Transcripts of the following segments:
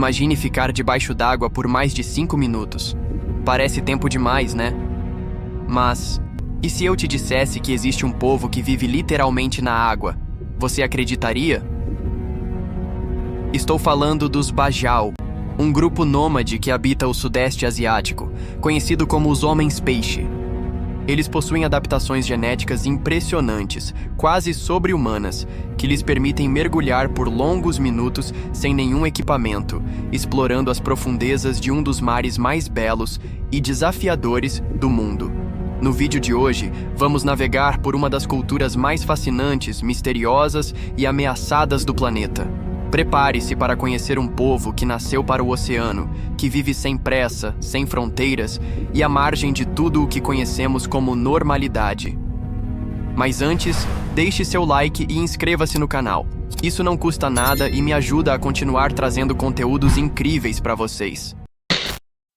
Imagine ficar debaixo d'água por mais de 5 minutos. Parece tempo demais, né? Mas, e se eu te dissesse que existe um povo que vive literalmente na água? Você acreditaria? Estou falando dos Bajau, um grupo nômade que habita o Sudeste Asiático, conhecido como os Homens-Peixe. Eles possuem adaptações genéticas impressionantes, quase sobre-humanas, que lhes permitem mergulhar por longos minutos sem nenhum equipamento, explorando as profundezas de um dos mares mais belos e desafiadores do mundo. No vídeo de hoje, vamos navegar por uma das culturas mais fascinantes, misteriosas e ameaçadas do planeta. Prepare-se para conhecer um povo que nasceu para o oceano, que vive sem pressa, sem fronteiras e à margem de tudo o que conhecemos como normalidade. Mas antes, deixe seu like e inscreva-se no canal. Isso não custa nada e me ajuda a continuar trazendo conteúdos incríveis para vocês.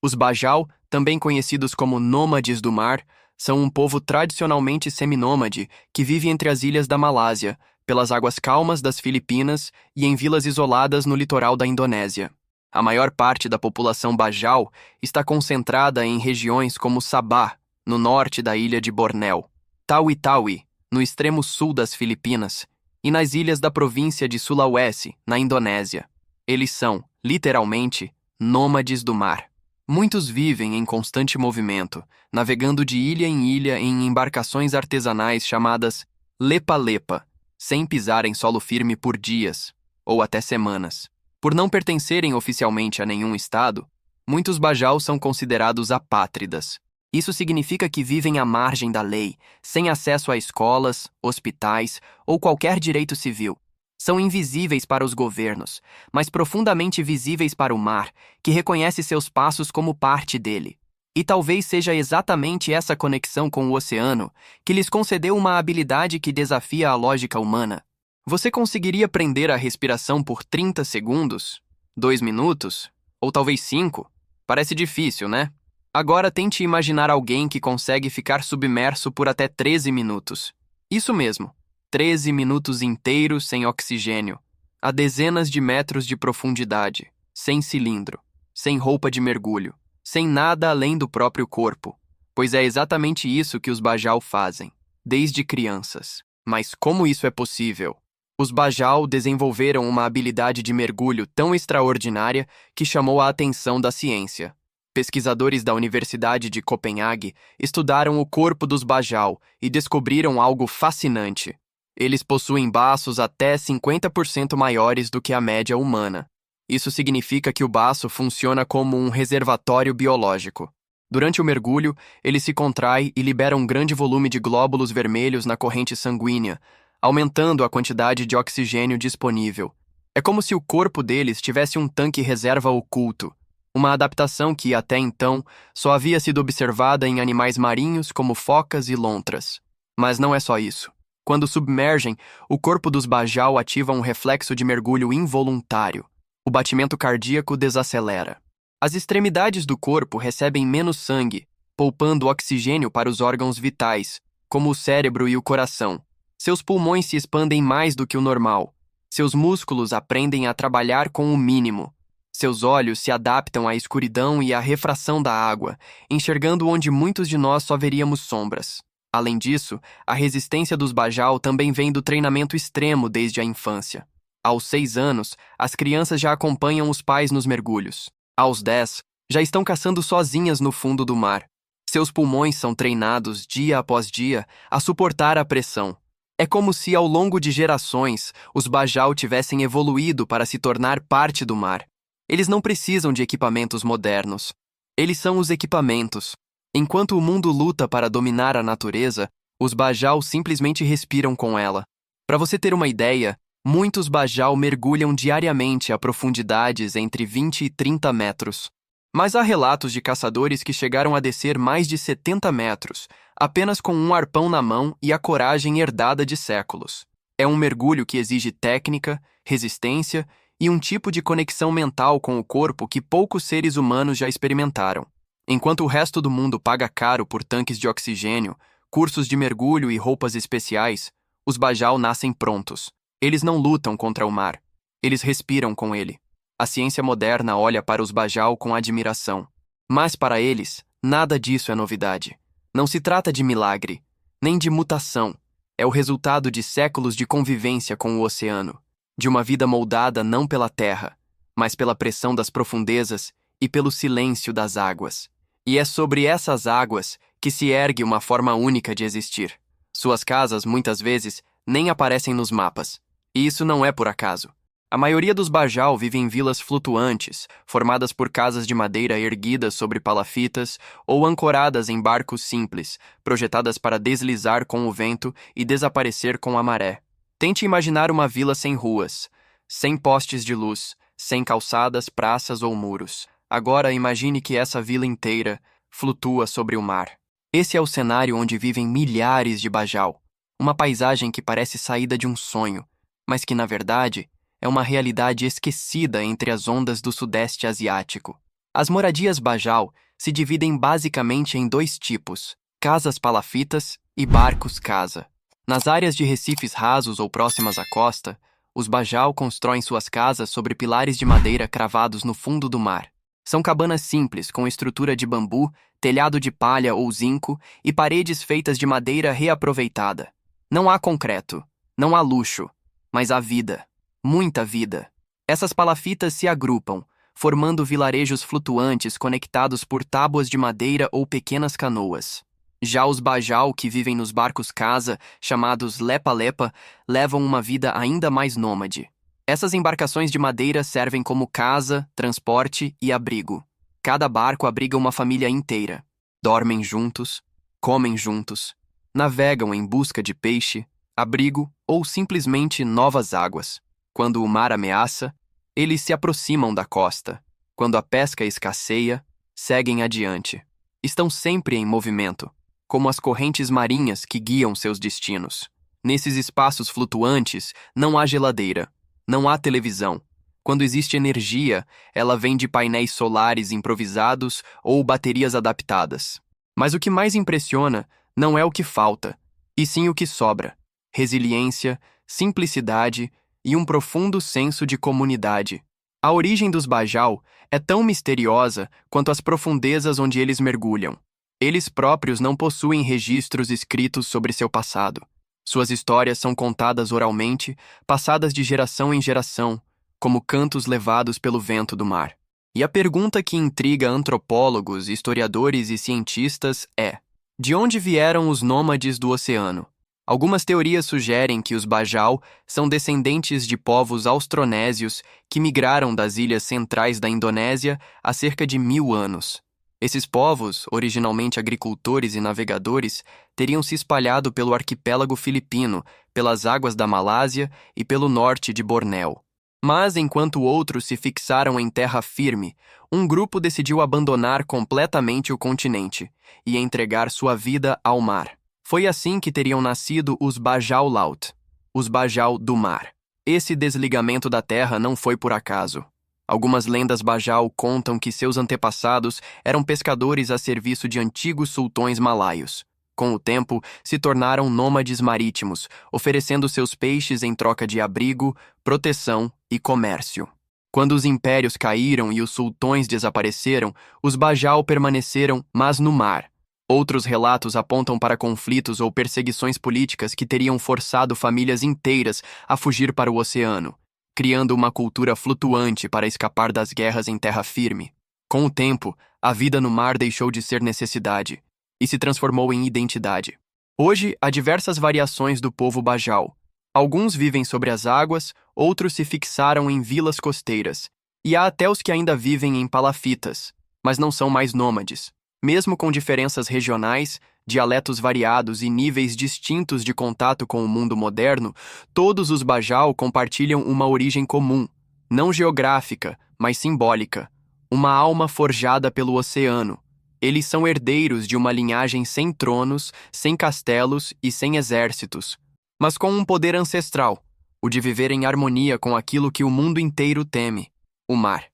Os Bajau, também conhecidos como nômades do mar, são um povo tradicionalmente seminômade que vive entre as ilhas da Malásia, pelas águas calmas das Filipinas e em vilas isoladas no litoral da Indonésia. A maior parte da população Bajau está concentrada em regiões como Sabah, no norte da ilha de Bornéu, Tawi-Tawi, no extremo sul das Filipinas, e nas ilhas da província de Sulawesi, na Indonésia. Eles são, literalmente, nômades do mar. Muitos vivem em constante movimento, navegando de ilha em embarcações artesanais chamadas lepa-lepa, sem pisar em solo firme por dias, ou até semanas. Por não pertencerem oficialmente a nenhum estado, muitos Bajau são considerados apátridas. Isso significa que vivem à margem da lei, sem acesso a escolas, hospitais ou qualquer direito civil. São invisíveis para os governos, mas profundamente visíveis para o mar, que reconhece seus passos como parte dele. E talvez seja exatamente essa conexão com o oceano que lhes concedeu uma habilidade que desafia a lógica humana. Você conseguiria prender a respiração por 30 segundos? 2 minutos? Ou talvez 5? Parece difícil, né? Agora tente imaginar alguém que consegue ficar submerso por até 13 minutos. Isso mesmo, 13 minutos inteiros sem oxigênio, a dezenas de metros de profundidade, sem cilindro, sem roupa de mergulho, sem nada além do próprio corpo, pois é exatamente isso que os Bajau fazem, desde crianças. Mas como isso é possível? Os Bajau desenvolveram uma habilidade de mergulho tão extraordinária que chamou a atenção da ciência. Pesquisadores da Universidade de Copenhague estudaram o corpo dos Bajau e descobriram algo fascinante. Eles possuem baços até 50% maiores do que a média humana. Isso significa que o baço funciona como um reservatório biológico. Durante o mergulho, ele se contrai e libera um grande volume de glóbulos vermelhos na corrente sanguínea, aumentando a quantidade de oxigênio disponível. É como se o corpo deles tivesse um tanque reserva oculto, uma adaptação que, até então, só havia sido observada em animais marinhos como focas e lontras. Mas não é só isso. Quando submergem, o corpo dos Bajau ativa um reflexo de mergulho involuntário. O batimento cardíaco desacelera. As extremidades do corpo recebem menos sangue, poupando oxigênio para os órgãos vitais, como o cérebro e o coração. Seus pulmões se expandem mais do que o normal. Seus músculos aprendem a trabalhar com o mínimo. Seus olhos se adaptam à escuridão e à refração da água, enxergando onde muitos de nós só veríamos sombras. Além disso, a resistência dos Bajau também vem do treinamento extremo desde a infância. Aos 6 anos, as crianças já acompanham os pais nos mergulhos. Aos 10, já estão caçando sozinhas no fundo do mar. Seus pulmões são treinados, dia após dia, a suportar a pressão. É como se, ao longo de gerações, os Bajau tivessem evoluído para se tornar parte do mar. Eles não precisam de equipamentos modernos. Eles são os equipamentos. Enquanto o mundo luta para dominar a natureza, os Bajau simplesmente respiram com ela. Para você ter uma ideia, muitos Bajau mergulham diariamente a profundidades entre 20 e 30 metros. Mas há relatos de caçadores que chegaram a descer mais de 70 metros, apenas com um arpão na mão e a coragem herdada de séculos. É um mergulho que exige técnica, resistência e um tipo de conexão mental com o corpo que poucos seres humanos já experimentaram. Enquanto o resto do mundo paga caro por tanques de oxigênio, cursos de mergulho e roupas especiais, os Bajau nascem prontos. Eles não lutam contra o mar. Eles respiram com ele. A ciência moderna olha para os Bajau com admiração. Mas para eles, nada disso é novidade. Não se trata de milagre, nem de mutação. É o resultado de séculos de convivência com o oceano, de uma vida moldada não pela terra, mas pela pressão das profundezas e pelo silêncio das águas. E é sobre essas águas que se ergue uma forma única de existir. Suas casas, muitas vezes, nem aparecem nos mapas. E isso não é por acaso. A maioria dos Bajau vive em vilas flutuantes, formadas por casas de madeira erguidas sobre palafitas ou ancoradas em barcos simples, projetadas para deslizar com o vento e desaparecer com a maré. Tente imaginar uma vila sem ruas, sem postes de luz, sem calçadas, praças ou muros. Agora imagine que essa vila inteira flutua sobre o mar. Esse é o cenário onde vivem milhares de Bajau. Uma paisagem que parece saída de um sonho, mas que, na verdade, é uma realidade esquecida entre as ondas do Sudeste Asiático. As moradias Bajau se dividem basicamente em dois tipos: casas palafitas e barcos-casa. Nas áreas de recifes rasos ou próximas à costa, os Bajau constroem suas casas sobre pilares de madeira cravados no fundo do mar. São cabanas simples, com estrutura de bambu, telhado de palha ou zinco e paredes feitas de madeira reaproveitada. Não há concreto, não há luxo, mas há vida. Muita vida. Essas palafitas se agrupam, formando vilarejos flutuantes conectados por tábuas de madeira ou pequenas canoas. Já os Bajau, que vivem nos barcos-casa, chamados lepa-lepa, levam uma vida ainda mais nômade. Essas embarcações de madeira servem como casa, transporte e abrigo. Cada barco abriga uma família inteira. Dormem juntos, comem juntos, navegam em busca de peixe, abrigo ou simplesmente novas águas. Quando o mar ameaça, eles se aproximam da costa. Quando a pesca escasseia, seguem adiante. Estão sempre em movimento, como as correntes marinhas que guiam seus destinos. Nesses espaços flutuantes, não há geladeira, não há televisão. Quando existe energia, ela vem de painéis solares improvisados ou baterias adaptadas. Mas o que mais impressiona não é o que falta, e sim o que sobra: resiliência, simplicidade e um profundo senso de comunidade. A origem dos Bajau é tão misteriosa quanto as profundezas onde eles mergulham. Eles próprios não possuem registros escritos sobre seu passado. Suas histórias são contadas oralmente, passadas de geração em geração, como cantos levados pelo vento do mar. E a pergunta que intriga antropólogos, historiadores e cientistas é: de onde vieram os nômades do oceano? Algumas teorias sugerem que os Bajau são descendentes de povos austronésios que migraram das ilhas centrais da Indonésia há cerca de 1000 anos. Esses povos, originalmente agricultores e navegadores, teriam se espalhado pelo arquipélago filipino, pelas águas da Malásia e pelo norte de Bornéu. Mas, enquanto outros se fixaram em terra firme, um grupo decidiu abandonar completamente o continente e entregar sua vida ao mar. Foi assim que teriam nascido os Bajau Laut, os Bajau do mar. Esse desligamento da terra não foi por acaso. Algumas lendas Bajau contam que seus antepassados eram pescadores a serviço de antigos sultões malaios. Com o tempo, se tornaram nômades marítimos, oferecendo seus peixes em troca de abrigo, proteção e comércio. Quando os impérios caíram e os sultões desapareceram, os Bajau permaneceram, mas no mar. Outros relatos apontam para conflitos ou perseguições políticas que teriam forçado famílias inteiras a fugir para o oceano, criando uma cultura flutuante para escapar das guerras em terra firme. Com o tempo, a vida no mar deixou de ser necessidade e se transformou em identidade. Hoje, há diversas variações do povo Bajau. Alguns vivem sobre as águas, outros se fixaram em vilas costeiras, e há até os que ainda vivem em palafitas, mas não são mais nômades. Mesmo com diferenças regionais, dialetos variados e níveis distintos de contato com o mundo moderno, todos os Bajau compartilham uma origem comum, não geográfica, mas simbólica, uma alma forjada pelo oceano. Eles são herdeiros de uma linhagem sem tronos, sem castelos e sem exércitos, mas com um poder ancestral, o de viver em harmonia com aquilo que o mundo inteiro teme: o mar.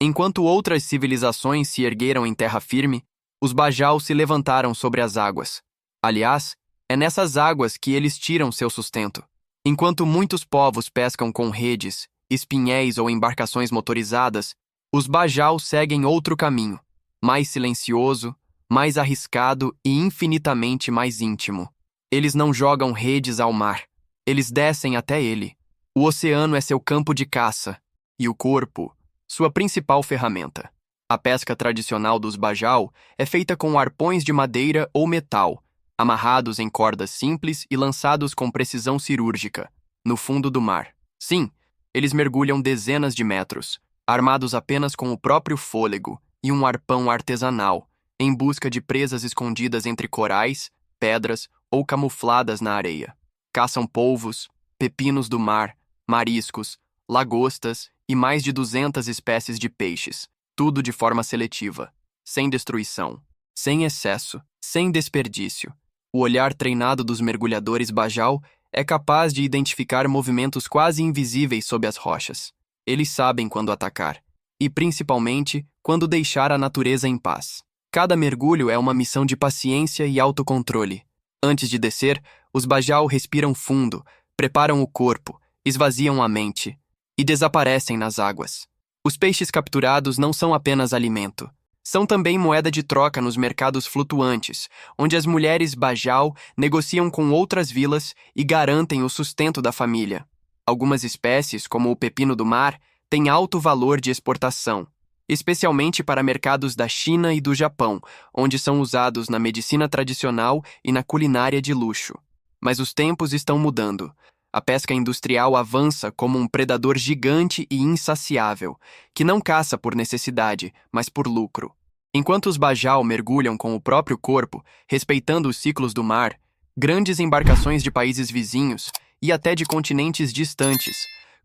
Enquanto outras civilizações se ergueram em terra firme, os Bajau se levantaram sobre as águas. Aliás, é nessas águas que eles tiram seu sustento. Enquanto muitos povos pescam com redes espinhéis ou embarcações motorizadas, os Bajau seguem outro caminho, mais silencioso, mais arriscado e infinitamente mais íntimo. Eles não jogam redes ao mar, eles descem até ele. O oceano é seu campo de caça, e o corpo, sua principal ferramenta. A pesca tradicional dos Bajau é feita com arpões de madeira ou metal, amarrados em cordas simples e lançados com precisão cirúrgica, no fundo do mar. Sim, eles mergulham dezenas de metros, armados apenas com o próprio fôlego e um arpão artesanal, em busca de presas escondidas entre corais, pedras ou camufladas na areia. Caçam polvos, pepinos do mar, mariscos, lagostas e mais de 200 espécies de peixes, tudo de forma seletiva, sem destruição, sem excesso, sem desperdício. O olhar treinado dos mergulhadores Bajau é capaz de identificar movimentos quase invisíveis sob as rochas. Eles sabem quando atacar, e principalmente quando deixar a natureza em paz. Cada mergulho é uma missão de paciência e autocontrole. Antes de descer, os Bajau respiram fundo, preparam o corpo, esvaziam a mente e desaparecem nas águas. Os peixes capturados não são apenas alimento. São também moeda de troca nos mercados flutuantes, onde as mulheres Bajau negociam com outras vilas e garantem o sustento da família. Algumas espécies, como o pepino do mar, têm alto valor de exportação, especialmente para mercados da China e do Japão, onde são usados na medicina tradicional e na culinária de luxo. Mas os tempos estão mudando. A pesca industrial avança como um predador gigante e insaciável, que não caça por necessidade, mas por lucro. Enquanto os Bajau mergulham com o próprio corpo, respeitando os ciclos do mar, grandes embarcações de países vizinhos e até de continentes distantes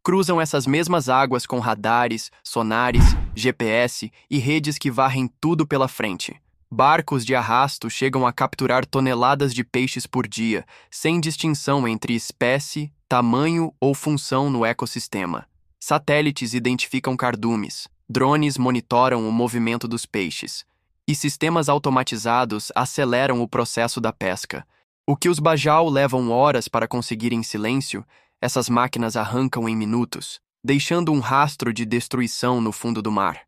cruzam essas mesmas águas com radares, sonares, GPS e redes que varrem tudo pela frente. Barcos de arrasto chegam a capturar toneladas de peixes por dia, sem distinção entre espécie, tamanho ou função no ecossistema. Satélites identificam cardumes, drones monitoram o movimento dos peixes, e sistemas automatizados aceleram o processo da pesca. O que os Bajau levam horas para conseguir em silêncio, essas máquinas arrancam em minutos, deixando um rastro de destruição no fundo do mar.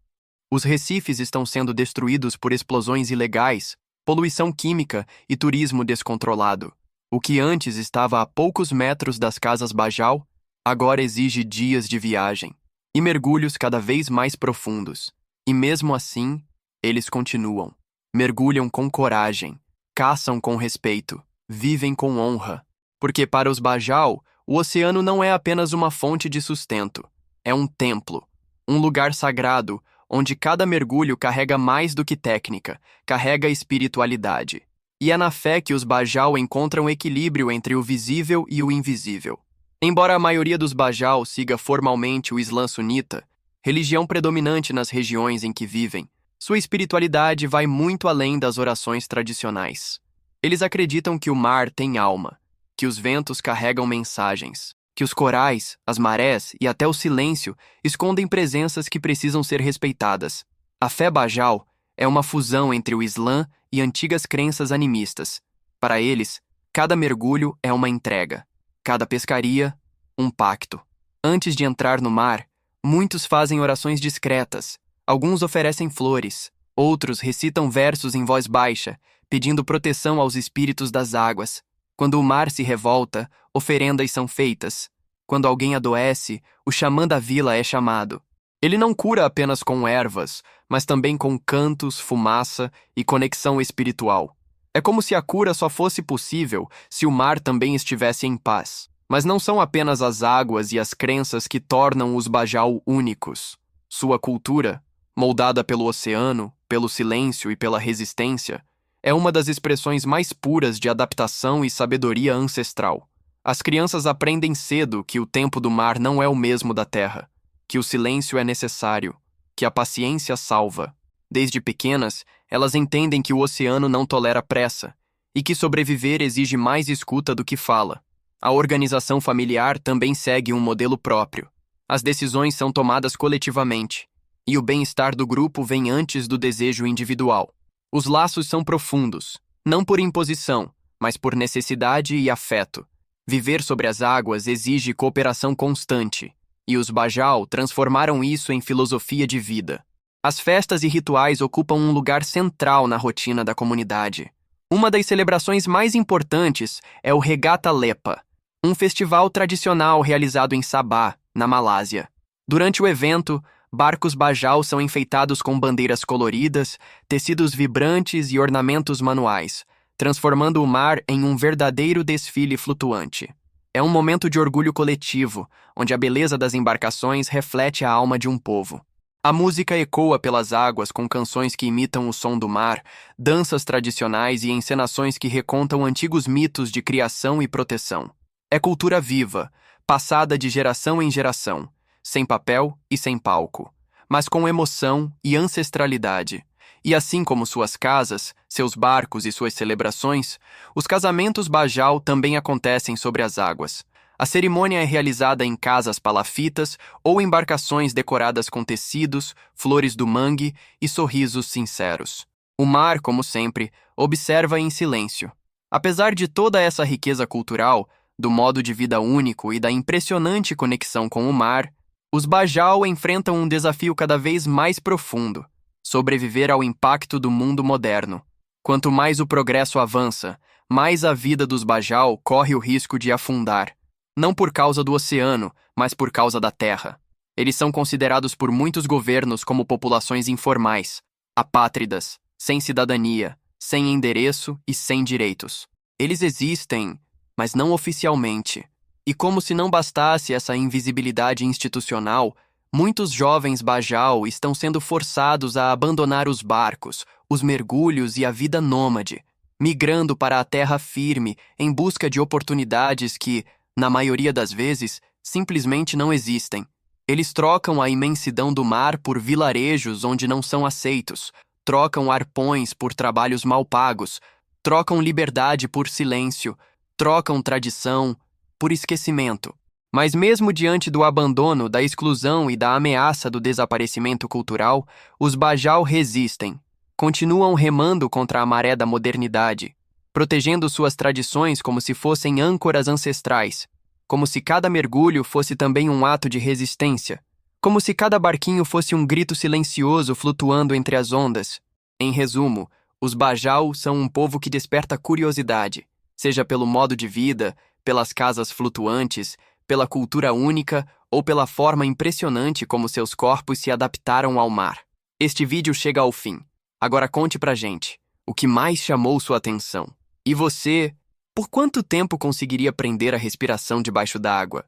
Os recifes estão sendo destruídos por explosões ilegais, poluição química e turismo descontrolado. O que antes estava a poucos metros das casas Bajau, agora exige dias de viagem e mergulhos cada vez mais profundos. E mesmo assim, eles continuam. Mergulham com coragem, caçam com respeito, vivem com honra. Porque para os Bajau, o oceano não é apenas uma fonte de sustento. É um templo, um lugar sagrado, onde cada mergulho carrega mais do que técnica, carrega espiritualidade. E é na fé que os Bajau encontram equilíbrio entre o visível e o invisível. Embora a maioria dos Bajau siga formalmente o Islã sunita, religião predominante nas regiões em que vivem, sua espiritualidade vai muito além das orações tradicionais. Eles acreditam que o mar tem alma, que os ventos carregam mensagens, que os corais, as marés e até o silêncio escondem presenças que precisam ser respeitadas. A fé Bajau é uma fusão entre o Islã e antigas crenças animistas. Para eles, cada mergulho é uma entrega, cada pescaria, um pacto. Antes de entrar no mar, muitos fazem orações discretas, alguns oferecem flores, outros recitam versos em voz baixa, pedindo proteção aos espíritos das águas. Quando o mar se revolta, oferendas são feitas. Quando alguém adoece, o xamã da vila é chamado. Ele não cura apenas com ervas, mas também com cantos, fumaça e conexão espiritual. É como se a cura só fosse possível se o mar também estivesse em paz. Mas não são apenas as águas e as crenças que tornam os Bajau únicos. Sua cultura, moldada pelo oceano, pelo silêncio e pela resistência, é uma das expressões mais puras de adaptação e sabedoria ancestral. As crianças aprendem cedo que o tempo do mar não é o mesmo da terra, que o silêncio é necessário, que a paciência salva. Desde pequenas, elas entendem que o oceano não tolera pressa e que sobreviver exige mais escuta do que fala. A organização familiar também segue um modelo próprio. As decisões são tomadas coletivamente, e o bem-estar do grupo vem antes do desejo individual. Os laços são profundos, não por imposição, mas por necessidade e afeto. Viver sobre as águas exige cooperação constante, e os Bajau transformaram isso em filosofia de vida. As festas e rituais ocupam um lugar central na rotina da comunidade. Uma das celebrações mais importantes é o Regata Lepa, um festival tradicional realizado em Sabah, na Malásia. Durante o evento, barcos Bajau são enfeitados com bandeiras coloridas, tecidos vibrantes e ornamentos manuais, transformando o mar em um verdadeiro desfile flutuante. É um momento de orgulho coletivo, onde a beleza das embarcações reflete a alma de um povo. A música ecoa pelas águas com canções que imitam o som do mar, danças tradicionais e encenações que recontam antigos mitos de criação e proteção. É cultura viva, passada de geração em geração, sem papel e sem palco, mas com emoção e ancestralidade. E assim como suas casas, seus barcos e suas celebrações, os casamentos Bajau também acontecem sobre as águas. A cerimônia é realizada em casas palafitas ou embarcações decoradas com tecidos, flores do mangue e sorrisos sinceros. O mar, como sempre, observa em silêncio. Apesar de toda essa riqueza cultural, do modo de vida único e da impressionante conexão com o mar, os Bajau enfrentam um desafio cada vez mais profundo: sobreviver ao impacto do mundo moderno. Quanto mais o progresso avança, mais a vida dos Bajau corre o risco de afundar. Não por causa do oceano, mas por causa da terra. Eles são considerados por muitos governos como populações informais, apátridas, sem cidadania, sem endereço e sem direitos. Eles existem, mas não oficialmente. E como se não bastasse essa invisibilidade institucional, muitos jovens Bajau estão sendo forçados a abandonar os barcos, os mergulhos e a vida nômade, migrando para a terra firme em busca de oportunidades que, na maioria das vezes, simplesmente não existem. Eles trocam a imensidão do mar por vilarejos onde não são aceitos, trocam arpões por trabalhos mal pagos, trocam liberdade por silêncio, trocam tradição por esquecimento. Mas mesmo diante do abandono, da exclusão e da ameaça do desaparecimento cultural, os Bajau resistem. Continuam remando contra a maré da modernidade, protegendo suas tradições como se fossem âncoras ancestrais, como se cada mergulho fosse também um ato de resistência, como se cada barquinho fosse um grito silencioso flutuando entre as ondas. Em resumo, os Bajau são um povo que desperta curiosidade, seja pelo modo de vida, pelas casas flutuantes, pela cultura única ou pela forma impressionante como seus corpos se adaptaram ao mar. Este vídeo chega ao fim. Agora conte pra gente, o que mais chamou sua atenção? E você, por quanto tempo conseguiria prender a respiração debaixo d'água?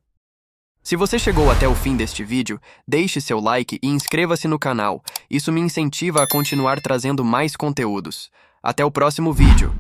Se você chegou até o fim deste vídeo, deixe seu like e inscreva-se no canal. Isso me incentiva a continuar trazendo mais conteúdos. Até o próximo vídeo.